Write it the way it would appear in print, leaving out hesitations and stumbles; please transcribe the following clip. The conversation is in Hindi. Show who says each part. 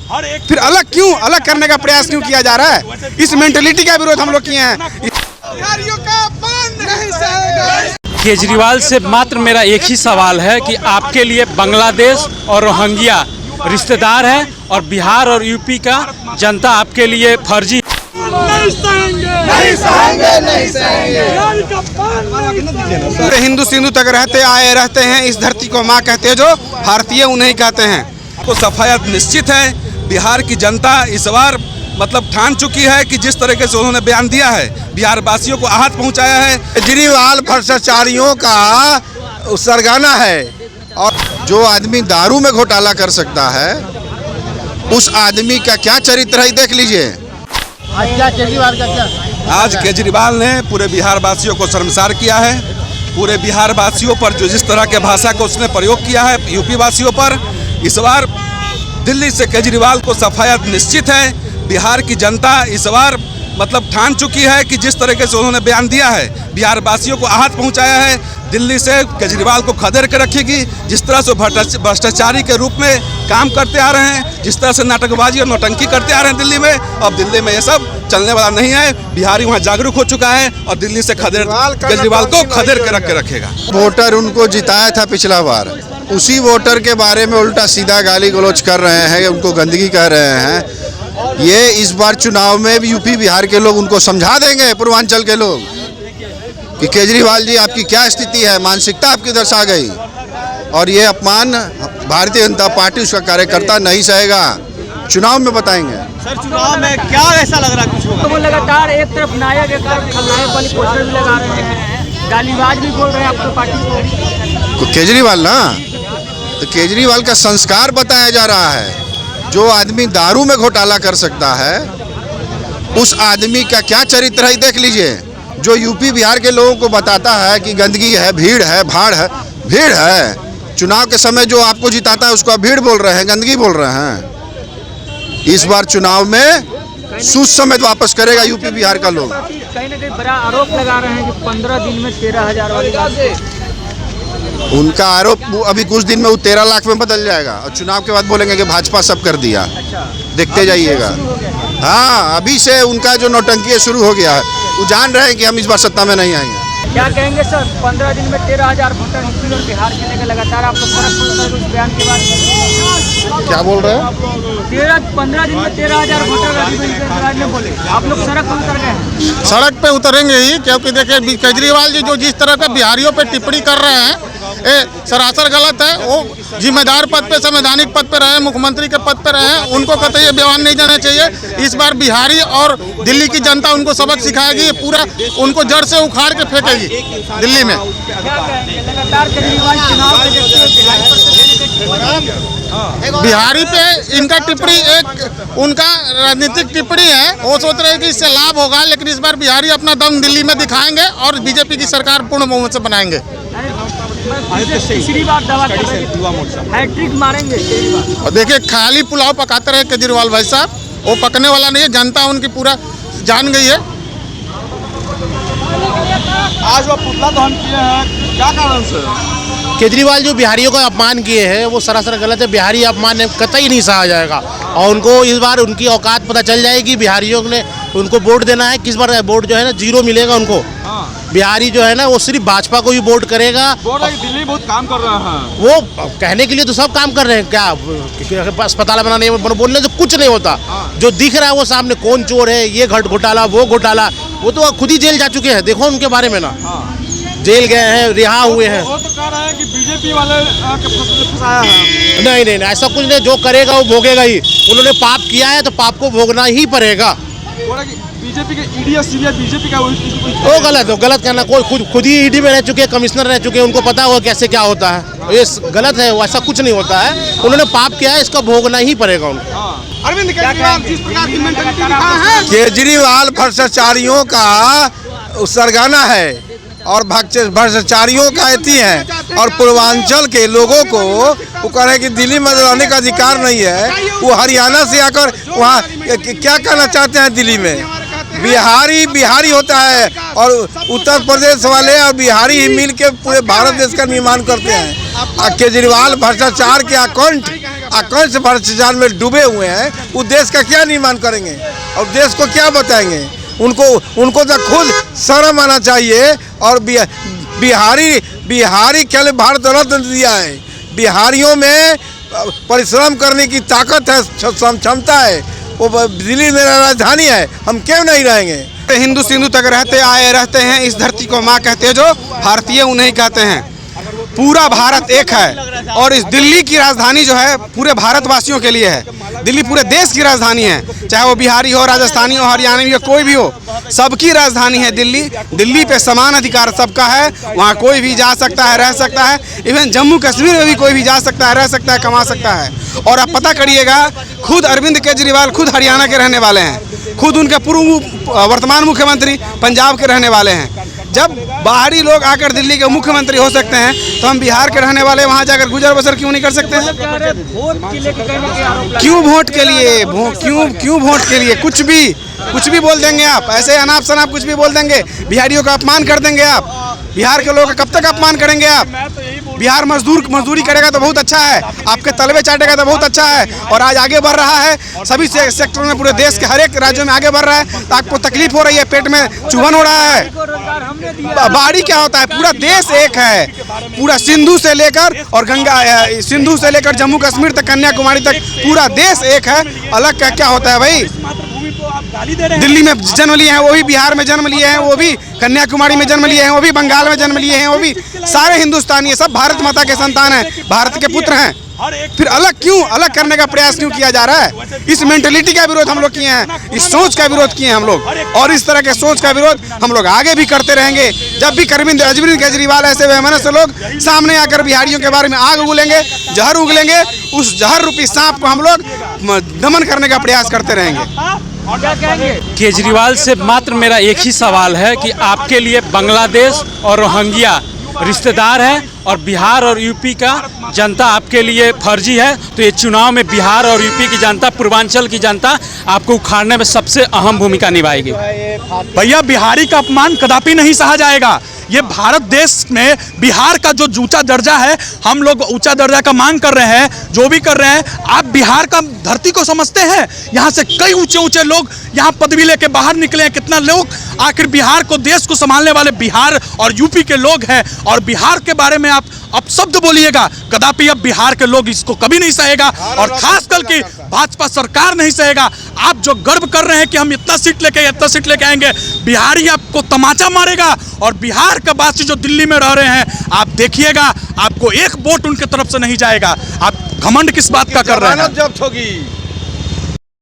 Speaker 1: फिर अलग क्यों, अलग करने का प्रयास क्यों किया जा रहा है? इस मेंटेलिटी का विरोध हम लोग किए हैं।
Speaker 2: केजरीवाल से मात्र मेरा एक ही सवाल है कि आपके लिए बांग्लादेश और रोहिंग्या रिश्तेदार हैं और बिहार और यूपी का जनता आपके लिए फर्जी
Speaker 1: हिंदू सिंधु तक रहते हैं, इस धरती को माँ कहते हैं, जो भारतीय उन्हें कहते हैं।
Speaker 3: तो सफायत निश्चित है। बिहार की जनता इस बार मतलब ठान चुकी है कि जिस तरीके से उन्होंने बयान दिया है, बिहार वासियों को आहत पहुंचाया है।
Speaker 4: केजरीवाल भ्रष्टाचारियों का सरगना है, और जो आदमी दारू में घोटाला कर सकता है उस आदमी का क्या चरित्र है देख लीजिए।
Speaker 3: आज केजरीवाल ने पूरे बिहार वासियों को शर्मसार किया है। पूरे बिहार वासियों पर जो जिस तरह के भाषा को उसने प्रयोग किया है यूपी वासियों पर, इस बार दिल्ली से केजरीवाल को सफायत निश्चित है। बिहार की जनता इस बार मतलब ठान चुकी है कि जिस तरीके से उन्होंने बयान दिया है, बिहार वासियों को आहत पहुंचाया है। दिल्ली से केजरीवाल को खदेड़ के रखेगी। जिस तरह से भ्रष्टाचारी के रूप में काम करते आ रहे हैं, जिस तरह से नाटकबाजी और नौटंकी करते आ रहे हैं दिल्ली में, अब दिल्ली में ये सब चलने वाला नहीं है। बिहारी वहाँ जागरूक हो चुका है और दिल्ली से केजरीवाल को खदेड़ के रखेगा।
Speaker 4: वोटर उनको जिताया था पिछला बार, उसी वोटर के बारे में उल्टा सीधा गाली गलौज कर रहे हैं, उनको गंदगी कह रहे हैं। ये इस बार चुनाव में भी यूपी बिहार के लोग उनको समझा देंगे, पूर्वांचल के लोग, कि केजरीवाल जी आपकी क्या स्थिति है, मानसिकता आपकी दर्शा गई। और ये अपमान भारतीय जनता पार्टी उसका कार्यकर्ता नहीं सहेगा। चुनाव में बताएंगे।
Speaker 5: सर, चुनाव में क्या ऐसा लग रहा है कुछ होगा?
Speaker 6: तो वो लगातार एक तरफ नायक एक तरफ खलनायक वाली पोस्टर भी लगा रहे हैं, गालीबाज भी बोल रहे हैं आपको पार्टी को।
Speaker 4: केजरीवाल ना, तो केजरीवाल का संस्कार बताया जा रहा है। जो आदमी दारू में घोटाला कर सकता है उस आदमी का क्या चरित्र है देख लीजिए। जो यूपी बिहार के लोगों को बताता है कि गंदगी है, भीड़ है, भाड़ है, भीड़ है। चुनाव के समय जो आपको जिताता है उसको भीड़ बोल रहे हैं, गंदगी बोल रहे हैं। इस बार चुनाव में सुसमेत वापस करेगा यूपी बिहार का लोग।
Speaker 6: कहीं ना कहीं बड़ा आरोप लगा रहे हैं कि 15 दिन में 13,000 वाली,
Speaker 4: उनका आरोप अभी कुछ दिन में वो 13 लाख में बदल जाएगा और चुनाव के बाद बोलेंगे कि भाजपा सब कर दिया। देखते जाइएगा। हाँ, अभी से उनका जो नौटंकी शुरू हो गया है। वो जान रहे हैं कि हम इस बार सत्ता में नहीं आएंगे।
Speaker 6: क्या कहेंगे सर, 15 दिन में 13,000 वोटर यूपी और बिहार के लेकर लगातार आप लोग फर्क पड़ता है उस बयान के बाद?
Speaker 4: क्या बोल रहे हैं?
Speaker 6: 15 दिन में 13,000 वोटर बोले, आप लोग सड़क पर उतर गए हैं?
Speaker 7: सड़क पे उतरेंगे ही, क्योंकि देखिए केजरीवाल जी जो जिस तरह का बिहारियों पे टिप्पणी कर रहे हैं, ये सरासर गलत है। वो जिम्मेदार पद पे, संवैधानिक पद पे रहे, मुख्यमंत्री के पद पे रहे, उनको कतई ये बयान नहीं देना चाहिए। इस बार बिहारी और दिल्ली की जनता उनको सबक सिखाएगी, पूरा उनको जड़ से उखाड़ के फेंकेगी दिल्ली में। बिहारी पे इनका टिप्पणी एक उनका राजनीतिक टिप्पणी है। वो सोच रहे हैं कि इससे लाभ होगा, लेकिन इस बार बिहारी अपना दम दिल्ली में दिखाएंगे और बीजेपी की सरकार पूर्ण बहुमत से बनाएंगे।
Speaker 6: तीसरी बार दावा कर रहे हैं हैट्रिक मारेंगे केजरीवाल।
Speaker 7: और देखिए, खाली पुलाव पकाते रहे केजरीवाल भाई साहब, वो पकने वाला नहीं है। जनता उनकी पूरा जान गई है।
Speaker 5: आज वो पुतला दहन किए हैं, क्या कारण से?
Speaker 8: केजरीवाल जो बिहारियों का अपमान किए हैं वो सरासर गलत है। बिहारी अपमान कतई नहीं सहा जाएगा और उनको इस बार उनकी औकात पता चल जाएगी। बिहारियों ने उनको वोट देना है, किस बार वोट जो है ना 0 मिलेगा उनको। बिहारी जो है ना वो सिर्फ भाजपा को ही वोट करेगा।
Speaker 5: दिल्ली बहुत काम कर रहे हैं,
Speaker 8: वो कहने के लिए तो सब काम कर रहे हैं। क्या अस्पताल बनाने बोलने से कुछ नहीं होता। जो दिख रहा है वो सामने, कौन चोर है, ये घोटाला, वो घोटाला, वो तो खुद ही जेल जा चुके हैं। देखो उनके बारे में ना, जेल गए हैं, रिहा हुए हैं।
Speaker 5: वो तो कह रहे हैं कि बीजेपी वाले फंसाया है।
Speaker 8: नहीं, ऐसा कुछ नहीं। जो करेगा वो भोगेगा ही। उन्होंने पाप किया है तो पाप को भोगना ही पड़ेगा।
Speaker 5: बीजेपी के ईडी या सीबीआई बीजेपी का
Speaker 8: वो गलत हो, गलत कहना। कोई खुद ही ईडी में रह चुके हैं, कमिश्नर रह चुके हैं, उनको पता होगा कैसे क्या होता है। ये गलत है, ऐसा कुछ नहीं होता है। उन्होंने पाप किया है, इसका भोगना ही पड़ेगा उनको।
Speaker 5: अरविंद केजरीवाल जिस प्रकार की मेंटालिटी दिखाया है,
Speaker 4: केजरीवाल भ्रष्टाचारियों का सरगना है और भ्रष्टाचारियों का अति है। और पूर्वांचल के लोगों को वो कह रहे हैं कि दिल्ली में रहने का अधिकार नहीं है। वो हरियाणा से आकर वहाँ क्या कहना चाहते हैं? दिल्ली में बिहारी होता है और उत्तर प्रदेश वाले और बिहारी ही मिल के पूरे भारत देश का निर्माण करते हैं। केजरीवाल भ्रष्टाचार के अकाउंट
Speaker 5: आकांक्ष भ्रष्टाचार में डूबे हुए हैं, वो देश का क्या निर्माण करेंगे और देश को क्या बताएंगे? उनको तो खुद शर्म आना चाहिए। और बिहारी के लिए भारत रत्न दिया है। बिहारियों में परिश्रम करने की ताकत है, क्षमता है। वो दिल्ली मेरा राजधानी है, हम क्यों नहीं रहेंगे?
Speaker 1: हिंदू सिंधु तक रहते हैं, इस धरती को माँ कहते हैं, जो भारतीय उन्हें कहते हैं। पूरा भारत एक है और इस दिल्ली की राजधानी जो है पूरे भारतवासियों के लिए है। दिल्ली पूरे देश की राजधानी है, चाहे वो बिहारी हो, राजस्थानी हो, हरियाणवी हो, कोई भी हो, सबकी राजधानी है दिल्ली। दिल्ली पे समान अधिकार सबका है, वहाँ कोई भी जा सकता है, रह सकता है। इवन जम्मू कश्मीर में भी कोई भी जा सकता है, रह सकता है, कमा सकता है। और आप पता करिएगा, खुद अरविंद केजरीवाल खुद हरियाणा के रहने वाले हैं, खुद उनके पूर्व वर्तमान मुख्यमंत्री पंजाब के रहने वाले हैं। जब बाहरी लोग आकर दिल्ली के मुख्यमंत्री हो सकते हैं, तो हम बिहार के रहने वाले वहाँ जाकर गुजर बसर क्यों नहीं कर सकते हैं? क्यों वोट के लिए? क्यों वोट के लिए? कुछ भी बोल देंगे आप, ऐसे अनाप शनाप कुछ भी बोल देंगे। बिहारियों का अपमान कर देंगे आप। बिहार के लोगों का कब तक अपमान करेंगे आप? बिहार मजदूरी करेगा तो बहुत अच्छा है, आपके तलवे चाटेगा तो बहुत अच्छा है। और आज आगे बढ़ रहा है, सभी सेक्टरों में, पूरे देश के हर एक राज्यों में आगे बढ़ रहा है। तो आपको तकलीफ हो रही है, पेट में चुभन हो रहा है। बाहरी क्या होता है? पूरा देश एक है, पूरा सिंधु से लेकर और सिंधु से लेकर जम्मू कश्मीर तक, कन्याकुमारी तक पूरा देश एक है। अलग क्या होता है भाई? दिल्ली में जन्म लिए हैं, वो भी बिहार में जन्म लिए हैं, वो भी कन्याकुमारी में जन्म लिए हैं, वो भी बंगाल में जन्म लिए हैं, वो भी सारे हिंदुस्तानी है, सब भारत माता के संतान हैं, भारत के पुत्र हैं। फिर अलग करने का प्रयास क्यों किया जा रहा है? इस मेंटलिटी का विरोध हम लोग किए हैं, इस सोच का विरोध किए हैं हम लोग, और इस तरह के सोच का विरोध हम लोग आगे भी करते रहेंगे। जब भी अरविंद केजरीवाल ऐसे बेमनस्य लोग सामने आकर बिहारियों के बारे में आग उगलेंगे, जहर उगलेंगे, उस जहर रूपी सांप को हम लोग दमन करने का प्रयास करते रहेंगे।
Speaker 2: केजरीवाल से मात्र मेरा एक ही सवाल है कि आपके लिए बांग्लादेश और रोहिंग्या रिश्तेदार है और बिहार और यूपी का जनता आपके लिए फर्जी है, तो ये चुनाव में बिहार और यूपी की जनता, पूर्वांचल की जनता आपको उखाड़ने में सबसे अहम भूमिका निभाएगी।
Speaker 9: भैया, बिहारी का अपमान कदापि नहीं सहा जाएगा। ये भारत देश में बिहार का जो ऊंचा दर्जा है, हम लोग ऊंचा दर्जा का मांग कर रहे हैं, जो भी कर रहे हैं। आप बिहार का धरती को समझते हैं? यहाँ से कई ऊंचे लोग यहाँ पदवी लेके बाहर निकले हैं। कितना लोग आखिर बिहार को, देश को संभालने वाले बिहार और यूपी के लोग हैं, और बिहार के बारे में आप अपशब्द बोलिएगा, कदापि अब बिहार के लोग इसको कभी नहीं सहेगा, और खास करके भाजपा सरकार नहीं सहेगा। आप जो गर्व कर रहे हैं कि हम इतना सीट लेके आएंगे, बिहारी आपको तमाचा मारेगा। और बिहार का वासी जो दिल्ली में रह रहे हैं, आप देखिएगा, आपको एक वोट उनके तरफ से नहीं जाएगा। आप घमंड किस बात का कर रहे हैं?
Speaker 5: जब्त होगी।